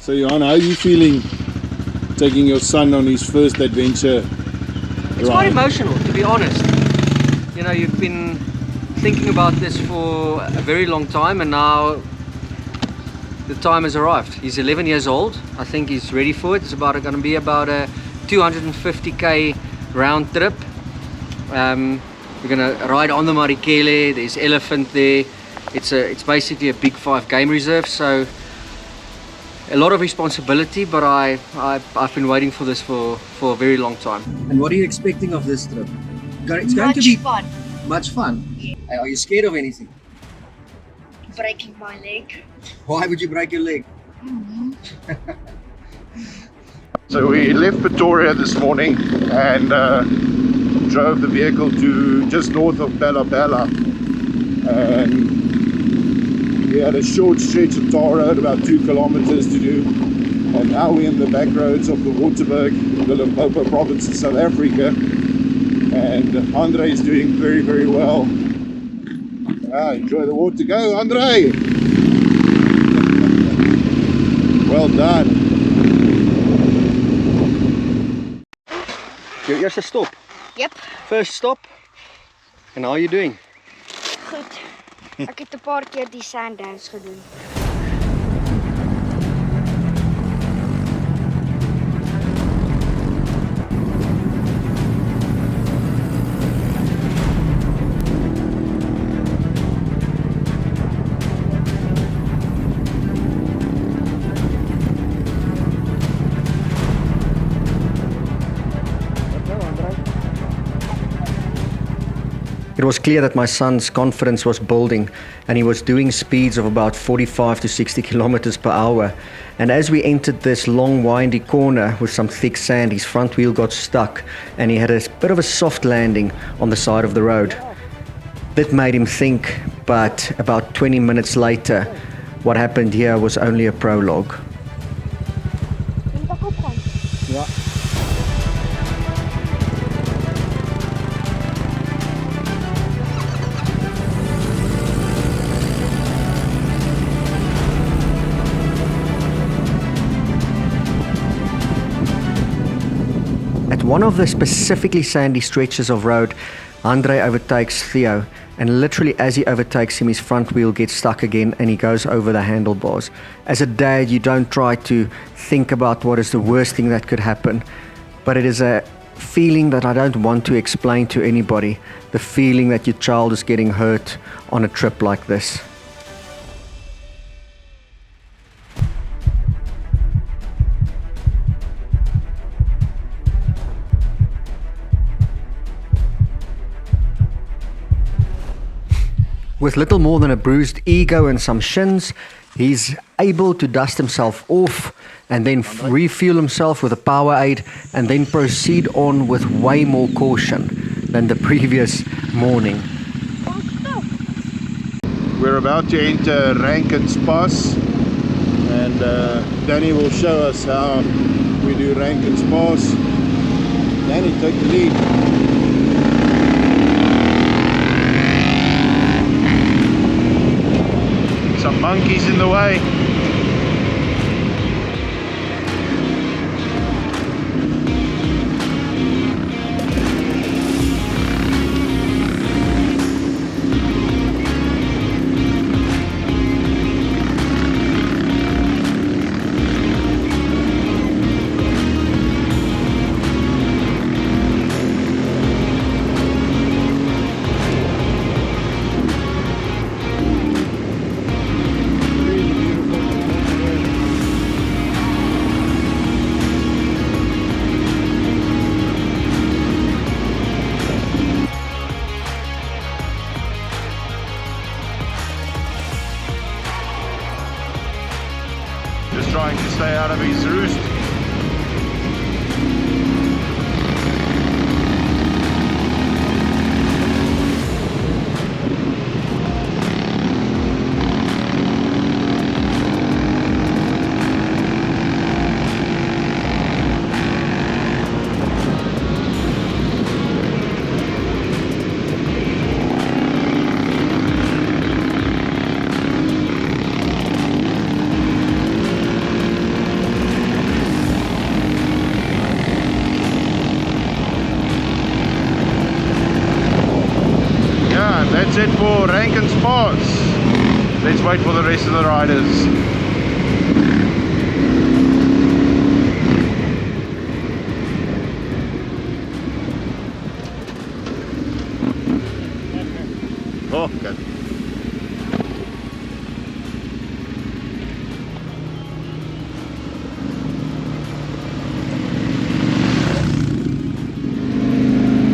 So Johan, how are you feeling taking your son on his first adventure It's quite emotional, to be honest. You know, you've been thinking about this for a very long time, and now the time has arrived. He's 11 years old. I think he's ready for it. It's going to be about a 250k round trip. We're going to ride on the Marele. There's elephant there. It's basically a big 5 game reserve, so a lot of responsibility, but I've been waiting for this for a very long time. And what are you expecting of this trip? It's going to be fun. much fun. Yeah. Are you scared of anything? Breaking my leg. Why would you break your leg? So we left Pretoria this morning and drove the vehicle to just north of Bella Bella, and we had a short stretch of tar road, about 2 kilometers to do, and now we're in the back roads of the Waterberg, the Limpopo province in South Africa, and Andre is doing very, very well. Enjoy the water. Go, Andre! Well done. Your eerste stop. Yep. First stop. And how are you doing? Goed. Ek het 'n paar keer die sand dance gedoen. It was clear that my son's confidence was building, and he was doing speeds of about 45 to 60 kilometers per hour. And as we entered this long windy corner with some thick sand, his front wheel got stuck and he had a bit of a soft landing on the side of the road. That made him think, but about 20 minutes later, what happened here was only a prologue. Ja. At one of the specifically sandy stretches of road, Andre overtakes Theo, and literally as he overtakes him, his front wheel gets stuck again and he goes over the handlebars. As a dad, you don't try to think about what is the worst thing that could happen, but it is a feeling that I don't want to explain to anybody, the feeling that your child is getting hurt on a trip like this. With little more than a bruised ego and some shins, he's able to dust himself off and then refuel himself with a Powerade and then proceed on with way more caution than the previous morning. We're about to enter Ranken Pass, and Danny will show us how we do Ranken Pass. Danny, take the lead. Some monkeys in the way. Just trying to stay out of his roost. that's it for Ranken Pass. Let's wait for the rest of the riders. Oh, good.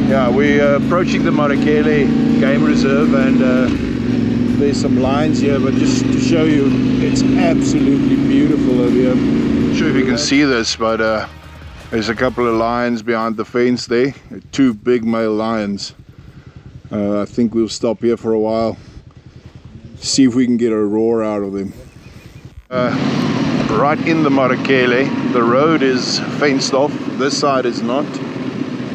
Yeah, we're approaching the Marele Game Reserve, and there's some lines here, but just to show you, it's absolutely beautiful over here. Not sure if you can see this, but there's a couple of lions behind the fence there, 2 big male lions. I think we'll stop here for a while, see if we can get a roar out of them. Right in the Marele, the road is fenced off, this side is not,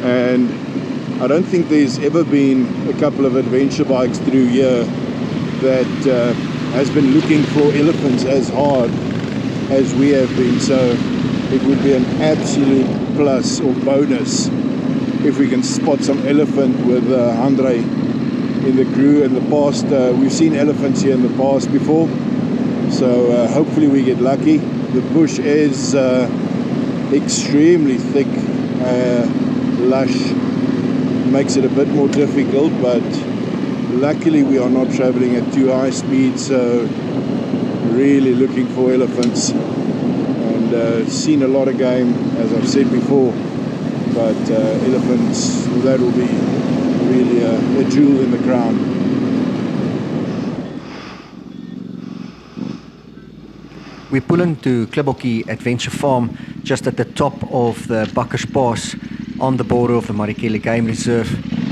and I don't think there's ever been a couple of adventure bikes through here that has been looking for elephants as hard as we have been, so it would be an absolute plus or bonus if we can spot some elephant with Andre in the crew. In the past, we've seen elephants here in the past before, so hopefully we get lucky. The bush is extremely thick, lush, makes it a bit more difficult, but luckily we are not traveling at too high speed, so really looking for elephants, and seen a lot of game, as I've said before, but elephants, that will be really a jewel in the crown. We pull into Koki Adventure Farm just at the top of the Bakkers Pass on the border of the Marele Game Reserve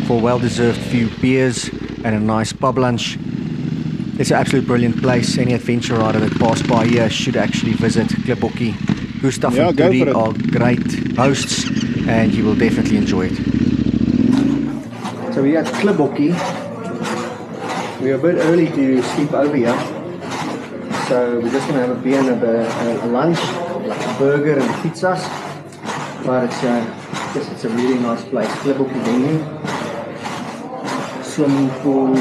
for a well-deserved few beers and a nice pub lunch. It's an absolute brilliant place. Any adventure rider that passed by here should actually visit Koki. Gustav and Koki are great hosts, and you will definitely enjoy it. So we're at Koki. We're a bit early to sleep over here, so we're just going to have a beer and a lunch, like a burger and pizzas. But it's a really nice place. Koki venue, swimming pool,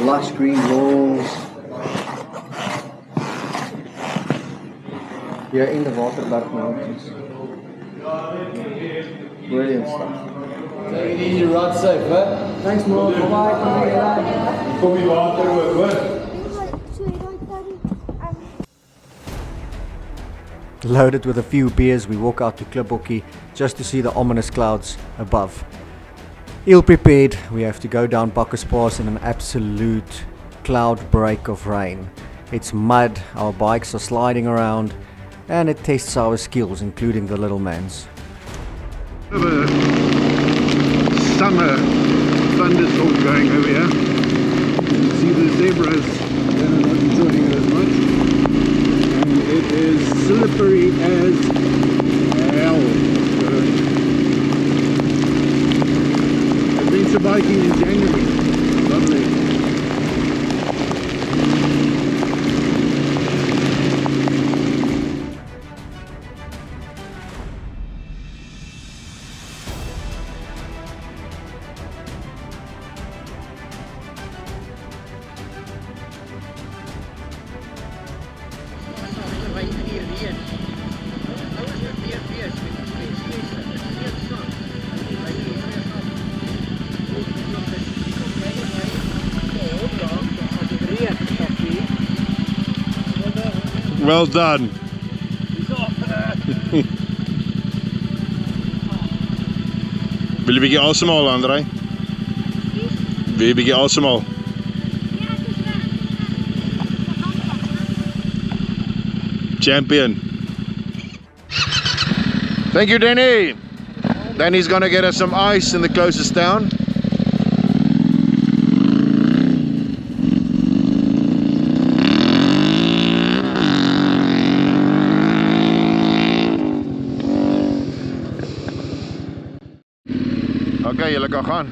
lush green lawns. Here in the waterberg mountains. Brilliant stuff. Take it easy, ride safe, huh? Thanks, Mark. Bye. Kom je water ook, hoor. Loaded with a few beers, we walk out to Koki just to see the ominous clouds above. Ill prepared, we have to go down Bakkers Pass in an absolute cloud break of rain. It's mud, our bikes are sliding around, and it tests our skills, including the little man's. Summer thunderstorm going over here. You can see the zebras, they're not enjoying it as much. And it is slippery as hell. Adventure biking in January. Lovely. Well done. Wil je een beetje asemhalen, André? Wil je een beetje asemhalen? Champion. Thank you, Danny. Danny's gonna get us some ice in the closest town. Okay, jullie kan gaan.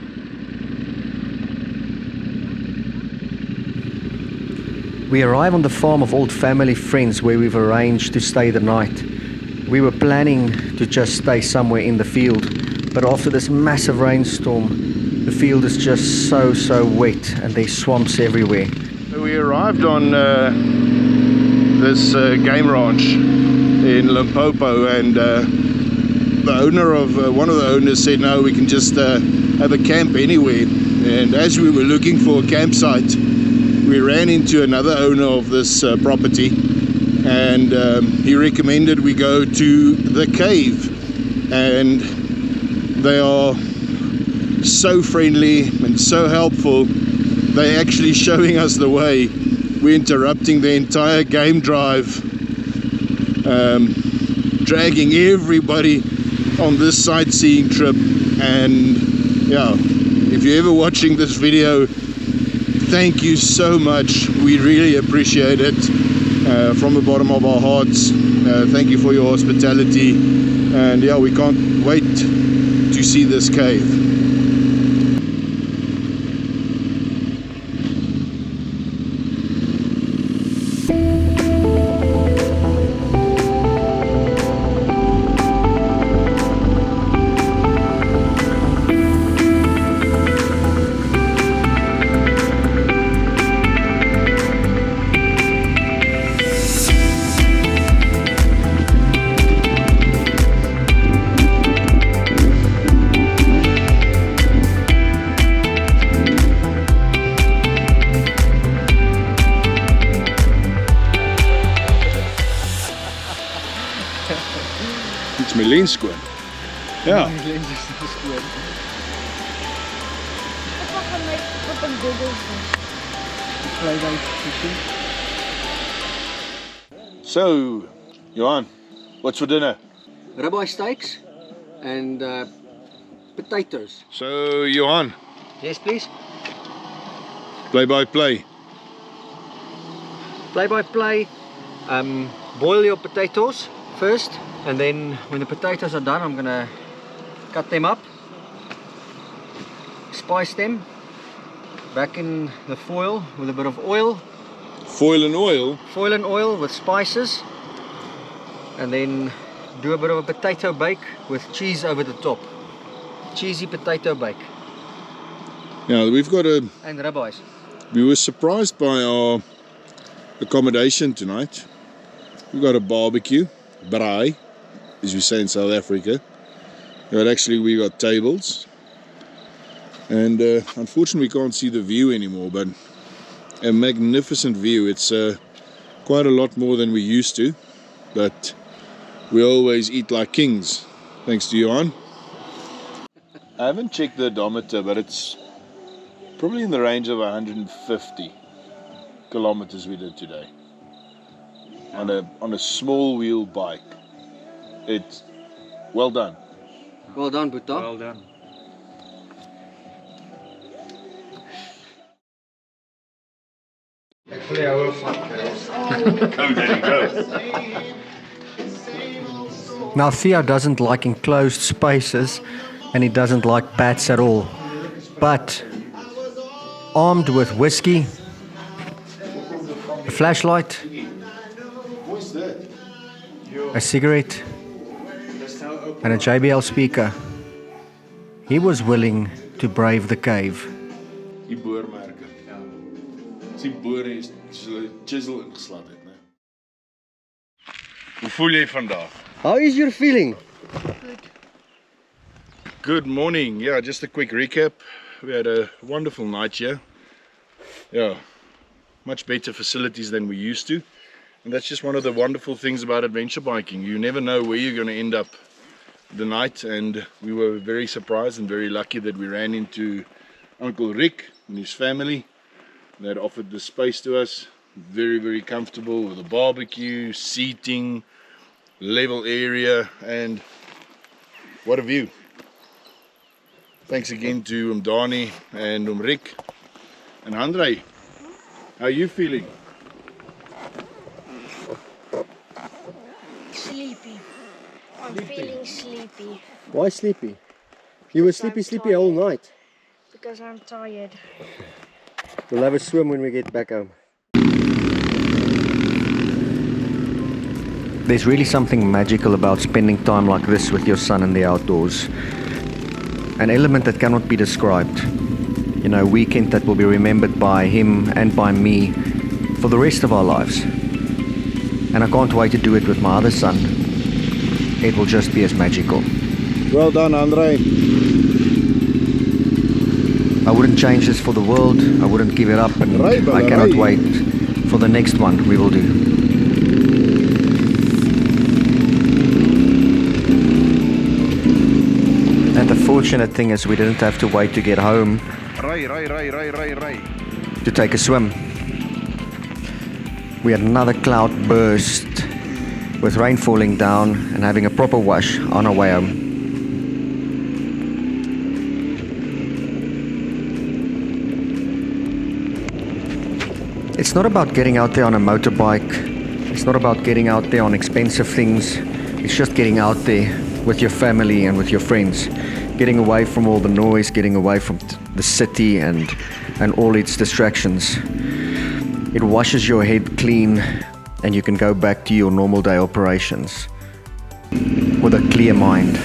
We arrive on the farm of old family friends where we've arranged to stay the night. We were planning to just stay somewhere in the field, but after this massive rainstorm, The field is just so wet and there's swamps everywhere. We arrived on this game ranch in Limpopo, and the owner of one of the owners said no, we can just have a camp anywhere. And as we were looking for a campsite, we ran into another owner of this property, and he recommended we go to the cave, and they are so friendly and so helpful. They're actually showing us the way. We're interrupting the entire game drive, dragging everybody on this sightseeing trip. And yeah, if you're ever watching this video, thank you so much. We really appreciate it from the bottom of our hearts. Thank you for your hospitality, and yeah, we can't wait to see this cave. It's my lens skoon. Ja. So, Johan, what's for dinner? Ribeye steaks and potatoes. So, Johan, Yes, please. play by play. Play by play. Boil your potatoes first, and then when the potatoes are done, I'm gonna cut them up, spice them, back in the foil with a bit of oil. Foil and oil. Foil and oil with spices, and then do a bit of a potato bake with cheese over the top. Cheesy potato bake. Now, we've got a... And ribeyes. We were surprised by our accommodation tonight. We've got a barbecue, braai, as we say in South Africa. But actually we got tables. And unfortunately we can't see the view anymore, but a magnificent view. It's quite a lot more than we used to, but we always eat like kings, thanks to Johan. I haven't checked the odometer, but it's probably in the range of 150 kilometers we did today on a small wheel bike. It's well done. Well done, Buddha. Well done. Actually, I will fuck Go, Daddy, go. Now Theo doesn't like enclosed spaces, and he doesn't like bats at all. But armed with whiskey, a flashlight, a cigarette, and a JBL speaker, he was willing to brave the cave. Die boormerke. Ja. Die boore is so chisel ingeslaan het, né? Hoe voel jy vandag? How is your feeling? Good morning. Yeah, just a quick recap. We had a wonderful night here. Yeah, much better facilities than we used to. And that's just one of the wonderful things about adventure biking. You never know where you're going to end up the night, and we were very surprised and very lucky that we ran into Uncle Rick and his family that offered the space to us. Very, very comfortable with a barbecue, seating, level area, and what a view. Thanks again to Dani and Rick and Andre. How are you feeling? Sleepy. I'm feeling sleepy Why sleepy? You were sleepy all night. because I'm tired. We'll have a swim when we get back home. There's really something magical about spending time like this with your son in the outdoors. an element that cannot be described. You know, a weekend that will be remembered by him and by me for the rest of our lives. And I can't wait to do it with my other son. It will just be as magical. Well done, Andre. I wouldn't change this for the world. I wouldn't give it up, and Right, I brother, cannot right. wait for the next one we will do. And the fortunate thing is we didn't have to wait to get home to take a swim. We had another cloud burst with rain falling down and having a proper wash on our way home. It's not about getting out there on a motorbike. It's not about getting out there on expensive things. It's just getting out there with your family and with your friends. Getting away from all the noise, getting away from the city and all its distractions. It washes your head clean and you can go back to your normal day operations with a clear mind.